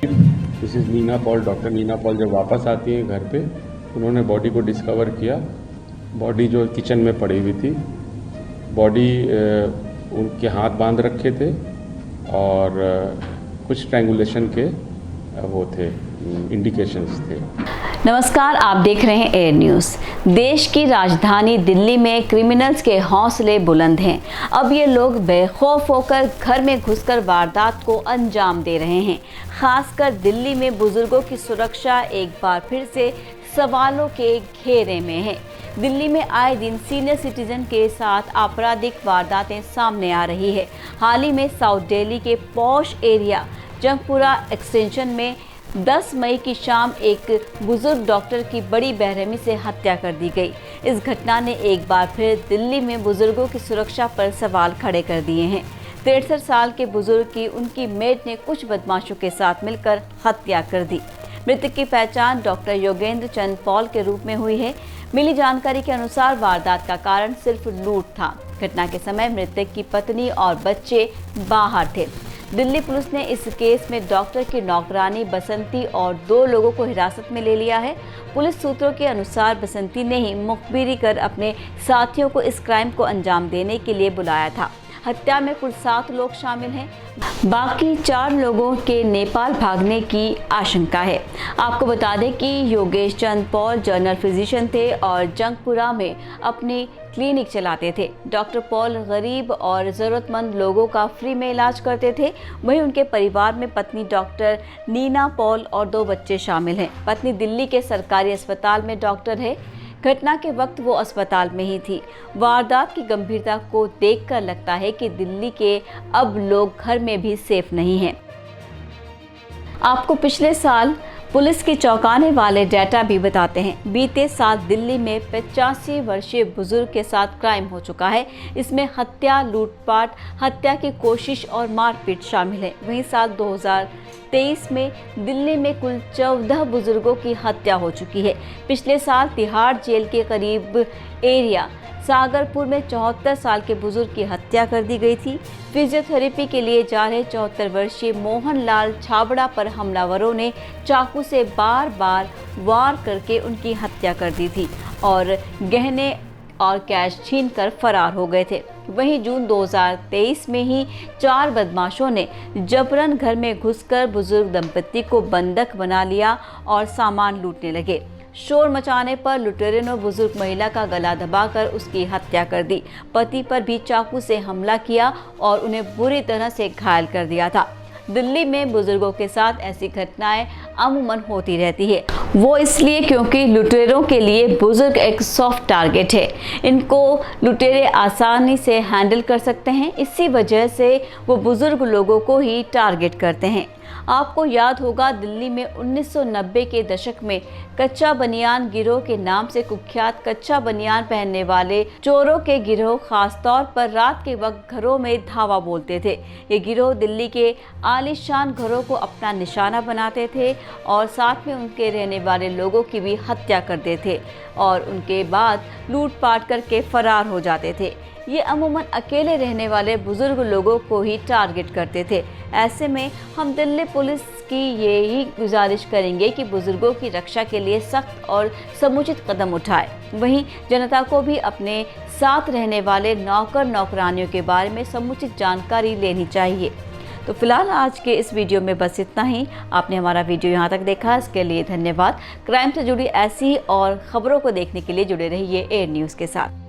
This is Nina Paul. Doctor Nina Paul जब वापस आती है घर पे, उन्होंने बॉडी को डिस्कवर किया। बॉडी जो किचन में पड़ी हुई थी, बॉडी उनके हाथ बांध रखे थे और कुछ स्ट्रैंगुलेशन के वो थे, इंडिकेशंस थे। नमस्कार, आप देख रहे हैं एयर न्यूज़। देश की राजधानी दिल्ली में क्रिमिनल्स के हौसले बुलंद हैं। अब ये लोग बेखौफ होकर घर में घुसकर वारदात को अंजाम दे रहे हैं। खासकर दिल्ली में बुजुर्गों की सुरक्षा एक बार फिर से सवालों के घेरे में है। दिल्ली में आए दिन सीनियर सिटीजन के साथ आपराधिक वारदातें सामने आ रही है। हाल ही में साउथ दिल्ली के पॉश एरिया जंगपुरा एक्सटेंशन में 10 मई की शाम एक बुजुर्ग डॉक्टर की बड़ी बेरहमी से हत्या कर दी गई। इस घटना ने एक बार फिर दिल्ली में बुजुर्गों की सुरक्षा पर सवाल खड़े कर दिए हैं। 63 साल के बुजुर्ग की उनकी मेड ने कुछ बदमाशों के साथ मिलकर हत्या कर दी। मृतक की पहचान डॉक्टर योगेंद्र चंद पॉल के रूप में हुई है। मिली जानकारी के अनुसार वारदात का कारण सिर्फ लूट था। घटना के समय मृतक की पत्नी और बच्चे बाहर थे। दिल्ली पुलिस ने इस केस में डॉक्टर की नौकरानी बसंती और 2 लोगों को हिरासत में ले लिया है। पुलिस सूत्रों के अनुसार बसंती ने ही मुखबिरी कर अपने साथियों को इस क्राइम को अंजाम देने के लिए बुलाया था। हत्या में कुल 7 लोग शामिल हैं। बाकी 4 लोगों के नेपाल भागने की आशंका है। आपको बता दें कि योगेश चंद पॉल जनरल फिजिशियन थे और जंगपुरा में अपनी क्लिनिक चलाते थे। डॉक्टर पॉल गरीब और ज़रूरतमंद लोगों का फ्री में इलाज करते थे। वहीं उनके परिवार में पत्नी डॉक्टर नीना पॉल और 2 बच्चे शामिल हैं। पत्नी दिल्ली के सरकारी अस्पताल में डॉक्टर है। घटना के वक्त वो अस्पताल में ही थी। वारदात की गंभीरता को देखकर लगता है कि दिल्ली के अब लोग घर में भी सेफ नहीं हैं। आपको पिछले साल पुलिस के चौंकाने वाले डेटा भी बताते हैं। बीते साल दिल्ली में 85 वर्षीय बुजुर्ग के साथ क्राइम हो चुका है। इसमें हत्या, लूटपाट, हत्या की कोशिश और मारपीट शामिल है। वहीं साल 2023 में दिल्ली में कुल 14 बुजुर्गों की हत्या हो चुकी है। पिछले साल तिहाड़ जेल के करीब एरिया सागरपुर में 74 साल के बुजुर्ग की हत्या कर दी गई थी। फिजियोथेरेपी के लिए जा रहे 74 वर्षीय मोहनलाल छाबड़ा पर हमलावरों ने चाकू से बार बार वार करके उनकी हत्या कर दी थी और गहने और कैश छीनकर फरार हो गए थे। वहीं जून 2023 में ही 4 बदमाशों ने जबरन घर में घुसकर बुजुर्ग दंपति को बंधक बना लिया और सामान लूटने लगे। शोर मचाने पर लुटेरों ने बुजुर्ग महिला का गला दबाकर उसकी हत्या कर दी। पति पर भी चाकू से हमला किया और उन्हें बुरी तरह से घायल कर दिया था। दिल्ली में बुजुर्गों के साथ ऐसी घटनाएं अमूमन होती रहती है। वो इसलिए क्योंकि लुटेरों के लिए बुजुर्ग एक सॉफ्ट टारगेट है। इनको लुटेरे आसानी से हैंडल कर सकते हैं। इसी वजह से वो बुजुर्ग लोगों को ही टारगेट करते हैं। आपको याद होगा, दिल्ली में 1990 के दशक में कच्चा बनियान गिरोह के नाम से कुख्यात कच्चा बनियान पहनने वाले चोरों के गिरोह खासतौर पर रात के वक्त घरों में धावा बोलते थे। ये गिरोह दिल्ली के आलीशान घरों को अपना निशाना बनाते थे और साथ में उनके रहने वाले लोगों की भी हत्या करते थे और उनके बाद लूटपाट करके फरार हो जाते थे। ये अमूमन अकेले रहने वाले बुजुर्ग लोगों को ही टारगेट करते थे। ऐसे में हम दिल्ली पुलिस की यही गुजारिश करेंगे कि बुजुर्गों की रक्षा के लिए सख्त और समुचित कदम उठाए। वहीं जनता को भी अपने साथ रहने वाले नौकर नौकरानियों के बारे में समुचित जानकारी लेनी चाहिए। तो फिलहाल आज के इस वीडियो में बस इतना ही। आपने हमारा वीडियो यहाँ तक देखा, इसके लिए धन्यवाद। क्राइम से जुड़ी ऐसी और खबरों को देखने के लिए जुड़े रहिए एयर न्यूज़ के साथ।